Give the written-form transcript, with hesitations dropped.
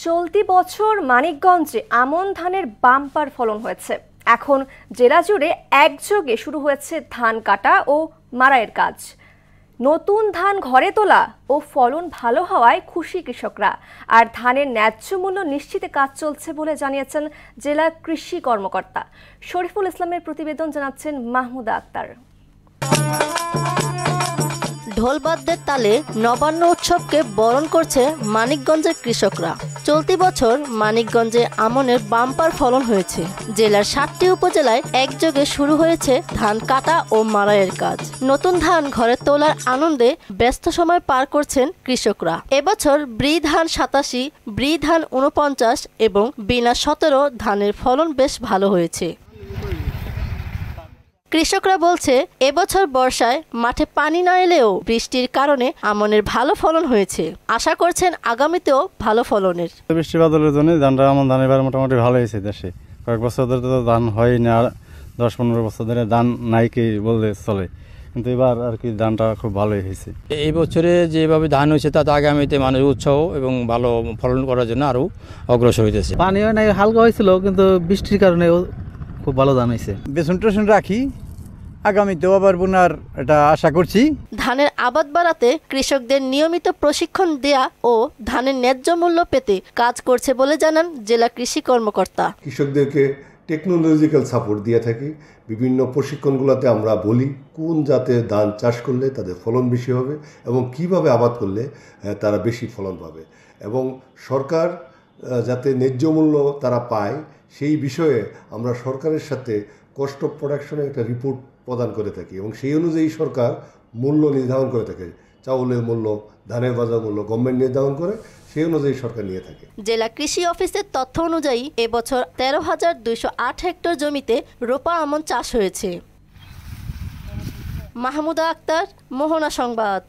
চলতি বছর মানিকগঞ্জে আমন ধানের বাম্পার ফলন হয়েছে। এখন জেলা জুড়ে একযোগে শুরু হয়েছে ধান কাটা ও মাড়াইয়ের কাজ। নতুন ধান ঘরে তোলা ও ফলন ভালো হওয়ায় খুশি কৃষকরা। আর ধানের ন্যায্য মূল্য নিশ্চিতে কাজ চলছে বলে জানিয়েছেন জেলা কৃষি কর্মকর্তা শরীফুল ইসলামের প্রতিবেদন জানাচ্ছেন মাহমুদা আক্তার। ঢোলবাদ্যের তালে নবান্ন উৎসবকে বরণ করছে মানিকগঞ্জের কৃষকরা। চলতি বছর মানিকগঞ্জে আমনের বাম্পার ফলন হয়েছে। জেলার ৭টি উপজেলায় একযোগে শুরু হয়েছে ধান কাটা ও মাড়াইয়ের কাজ। নতুন ধান ঘরে তোলার আনন্দে ব্যস্ত সময় পার করছেন কৃষকরা। এবছর ব্রি ধান ৮৭, ব্রি ধান ৪৯ এবং বিনা ১৭ ধানের ফলন বেশ ভালো হয়েছে। কৃষকরা বলছে এবছর বর্ষায় মাঠে পানি না এলেও বৃষ্টির কারণে আমনের ভালো ফলন হয়েছে। আশা করছেন আগামীতেও ভালো ফলনের। বৃষ্টি বাদলের জন্য আমন ধান এবার মোটামুটি ভালো হয়েছে। দেশে কয়েক বছর ধরে তো ধান হয় না, ১০-১৫ বছর ধরে ধান নাই কি বললে চলে, কিন্তু এবার আর কি ধানটা খুব ভালোই হয়েছে। এই বছরে যেভাবে ধান হয়েছে তাতে আগামীতে মানুষ উৎসাহ এবং ভালো ফলন করার জন্য আরো অগ্রসর হইতেছে। পানি হয় নাই, হালকা হয়েছিল, কিন্তু বৃষ্টির কারণে খুব ভালো ধান হয়েছে। বেসন টেসন রাখি, আগামীতেও আবার বোনার এটা আশা করছি। ধানের আবাদ বাড়াতে কৃষকদের নিয়মিত প্রশিক্ষণ দেয়া ও ধানের ন্যায্য মূল্য পেতে কাজ করছে বলে জানান জেলা কৃষি কর্মকর্তা। কৃষকদেরকে টেকনোলজিক্যাল সাপোর্ট দিয়ে থাকি। বিভিন্ন প্রশিক্ষণগুলোতে আমরা বলি কোন জাতের ধান চাষ করলে তাদের ফলন বেশি হবে এবং কিভাবে আবাদ করলে তারা বেশি ফলন পাবে, এবং সরকার যাতে ন্যায্য মূল্য তারা পায় সেই বিষয়ে আমরা সরকারের সাথে কস্ট অফ প্রোডাকশনের একটা রিপোর্ট প্রদান করে থাকি এবং সেই অনুযায়ী সরকার মূল্য নির্ধারণ করে থাকে। চাউলের মূল্য, ধানের বাজার মূল্য গভর্নমেন্ট নির্ধারণ করে, সেই অনুযায়ী সরকার নিয়ে থাকে। জেলা কৃষি অফিসের তথ্য অনুযায়ী এবছর ১৩,২০৮ হেক্টর জমিতে রোপা আমন চাষ হয়েছে। মাহমুদা আক্তার, মোহনা সংবাদ।